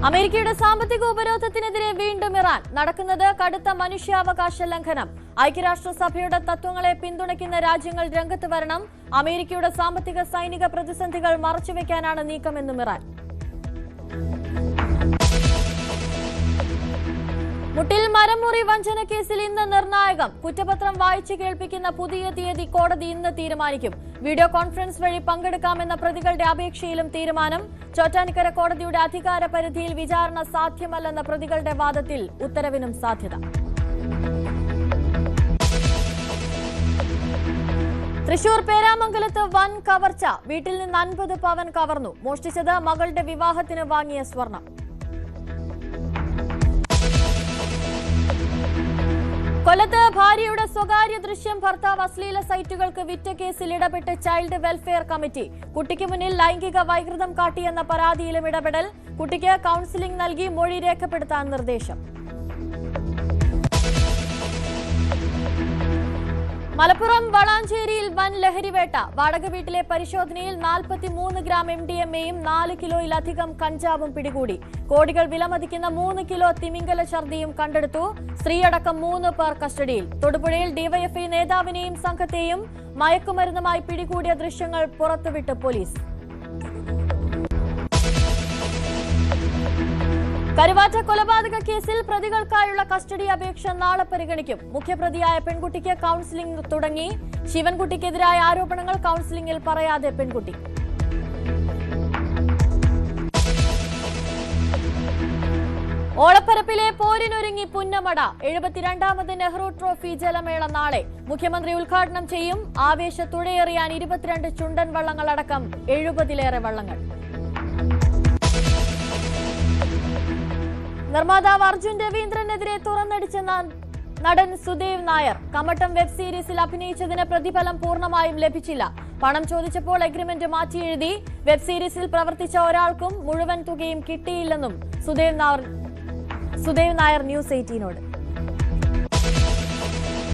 അമേരിക്കയുടെ സാമ്പത്തിക ഉപരോധത്തിനെതിരെ വീണ്ടും ഇറാൻ. നടക്കുന്നത് കടുത്ത മനുഷ്യാവകാശ ലംഘനം. ഐക്യരാഷ്ട്രസഭയുടെ തത്വങ്ങളെ പിന്തുണയ്ക്കുന്ന രാജ്യങ്ങൾ രംഗത്ത് വരണം. അമേരിക്കയുടെ സാമ്പത്തിക സൈനിക പ്രതിസന്ധികൾ മറച്ചുവെക്കാനാണ് നീക്കമെന്നും ഇറാൻ. മുട്ടിൽ മരമുറി വഞ്ചന കേസിൽ ഇന്ന് നിർണായകം. കുറ്റപത്രം വായിച്ചു കേൾപ്പിക്കുന്ന പുതിയ തീയതി കോടതി ഇന്ന് തീരുമാനിക്കും. വീഡിയോ കോൺഫറൻസ് വഴി പങ്കെടുക്കാമെന്ന പ്രതികളുടെ അപേക്ഷയിലും തീരുമാനം. ചോറ്റാനിക്കര കോടതിയുടെ അധികാര പരിധിയിൽ വിചാരണ സാധ്യമല്ലെന്ന പ്രതികളുടെ വാദത്തിൽ ഉത്തരവിനും സാധ്യത. തൃശൂർ പേരാമംഗലത്ത് വൻ കവർച്ച. വീട്ടിൽ നിന്ന് 50 പവൻ കവർന്നു. മോഷ്ടിച്ചത് മകളുടെ വിവാഹത്തിന് വാങ്ങിയ സ്വർണം. കൊല്ലത്ത് ഭാര്യയുടെ സ്വകാര്യ ദൃശ്യം ഭർത്താവ് അശ്ലീല സൈറ്റുകൾക്ക് വിറ്റ കേസിൽ ഇടപെട്ട് ചൈൽഡ് വെൽഫെയർ കമ്മിറ്റി. കുട്ടിക്ക് മുന്നിൽ ലൈംഗിക വൈകൃതം കാട്ടിയെന്ന പരാതിയിലും ഇടപെടൽ. കുട്ടിക്ക് കൌൺസിലിംഗ് നൽകി മൊഴി രേഖപ്പെടുത്താൻ നിർദ്ദേശം. മലപ്പുറം വളാഞ്ചേരിയിൽ വൻ ലഹരിവേട്ട. വാടക വീട്ടിലെ പരിശോധനയിൽ 43 ഗ്രാം MDMAയും 4 കിലോയിലധികം കഞ്ചാവും പിടികൂടി. കോടികൾ വിലമതിക്കുന്ന 3 കിലോ തിമിംഗല ഛർദിയും കണ്ടെടുത്തു. സ്ത്രീയടക്കം 3 പേർ കസ്റ്റഡിയിൽ. തൊടുപുഴയിൽ ഡിവൈഎഫ്ഐ നേതാവിനെയും സംഘത്തെയും മയക്കുമരുന്നുമായി പിടികൂടിയ ദൃശ്യങ്ങൾ പുറത്തുവിട്ട് പോലീസ്. കരുവാറ്റ കൊലപാതക കേസിൽ പ്രതികൾക്കായുള്ള കസ്റ്റഡി അപേക്ഷ നാളെ പരിഗണിക്കും. മുഖ്യപ്രതിയായ പെൺകുട്ടിക്ക് കൌൺസിലിംഗ് തുടങ്ങി. ശിവൻകുട്ടിക്കെതിരായ ആരോപണങ്ങൾ കൌൺസിലിംഗിൽ പറയാതെ പെൺകുട്ടി. ഓളപ്പരപ്പിലെ പോരിനൊരുങ്ങി പുന്നമട. 72ാമത് നെഹ്റു ട്രോഫി ജലമേള നാളെ. മുഖ്യമന്ത്രി ഉദ്ഘാടനം ചെയ്യും. ആവേശത്തുഴയെറിയാൻ 22 ചുണ്ടൻ വള്ളങ്ങളടക്കം 70ലേറെ വള്ളങ്ങൾ. നിർമ്മാതാവ് അർജുൻ രവീന്ദ്രനെതിരെ തുറന്നടിച്ച നടൻ സുദേവ് നായർ. കമട്ടം വെബ് സീരീസിൽ അഭിനയിച്ചതിന് പ്രതിഫലം പൂർണ്ണമായും ലഭിച്ചില്ല. പണം ചോദിച്ചപ്പോൾ എഗ്രിമെന്റ് മാറ്റിയെഴുതി. വെബ് സീരീസിൽ പ്രവർത്തിച്ച ഒരാൾക്കും മുഴുവൻ തുകയും കിട്ടിയില്ലെന്നും സുദേവ് നായർ ന്യൂസ് 18നോട്.